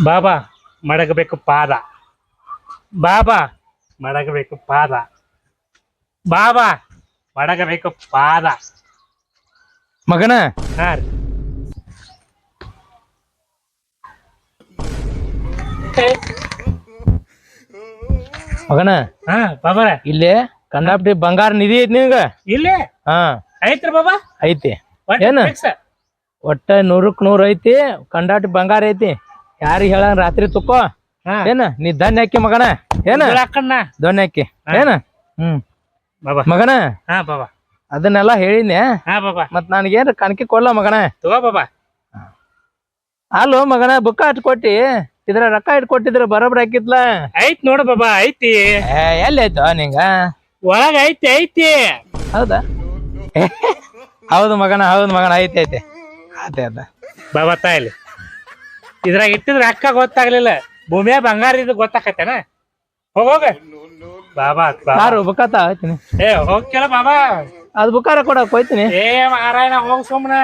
ಬಾಬಾ ಮಡಗಬೇಕು ಪಾದ. ಬಾಬಾ ಮಡಗಬೇಕು ಪಾದ. ಬಾಬಾ ಮಡಗಬೇಕು ಪಾದ. ಮಗನ ಹಾ ರೀ. ಮಗನ ಹಾ ಬಾಬಾರ ಇಲ್ಲಿ ಕಂಡಾಪಟ್ಟಿ ಬಂಗಾರ ನಿಧಿ ಐತಿ ನಿನಗ. ಇಲ್ಲೇ ಹಾ ಐತ್ರಿ ಬಾಬಾ. ಐತಿ. ಒಟ್ಟು ಏನ fix. ಒಟ್ಟ 100ಕ್ಕೆ 100 ಐತಿ. ಕಂಡಾಪಟ್ಟಿ ಬಂಗಾರ ಐತಿ. ಯಾರಿಗೆ ಹೇಳ ರಾತ್ರಿ ತುಕ್ಕೋ. ಹಾ ಏನ ನೀ ದನ್ ಹಾಕಿ ಮಗನ. ಏನ ಉಗುಳಾಕಣ್ಣ. ದನ್ ಹಾಕಿ ಏನ. ಬಾಬಾ ಮಗನ ಹಾ ಬಾಬಾ. ಅದನ್ನೆಲ್ಲ ಹೇಳಿನಿ. ಹಾ ಬಾಬಾ ಮತ್ ನನಗೇನ್ ಕಾಣಿಕೆ ಕೊಡ್ಲ ಮಗನ. ತಗೋ ಬಾಬಾ. ಅಲ್ಲೋ ಮಗನ ಬುಕ್ಕ ಕೊಟ್ಟಿ ಇದ್ರ ರೊಕ್ಕ ಇಟ್ಕೊಟ್ಟಿದ್ರ ಬರೋಬ್ರ ಹಾಕಿತ್ಲ. ಐತ್ ನೋಡು ಬಾಬಾ ಐತಿ. ಎಲ್ಲಿ ಆಯ್ತು ನಿಂಗ. ಒಳಗ ಐತಿ. ಹೌದಾ ಹೌದು ಮಗನ ಐತಿ ಐತಿ ಅದೇ ಅದ. ಬಾಬಾ ತಾಯಿಲಿ ಇದ್ರಾಗ ಇಟ್ಟಿದ್ರ ಅಕ್ಕ ಗೊತ್ತಾಗ್ಲಿಲ್ಲ. ಭೂಮಿಯ ಬಂಗಾರ ಇದು ಗೊತ್ತಾಕತ್ತೇನ. ಹೋಗ ಬಾಬಾ ಯಾರು ಬುಕ್ಕಾತ ಆಯ್ತೀನಿ. ಹೋಗ್ಕೆಲ್ಲ ಬಾಬಾ. ಅದು ಬುಕ್ಕಾರ ಕೊಡಕ್ ಹೋಯ್ತೀನಿ. ಮಾರಾಯಣ ಹೋಗ್ ಸುಮ್ನ.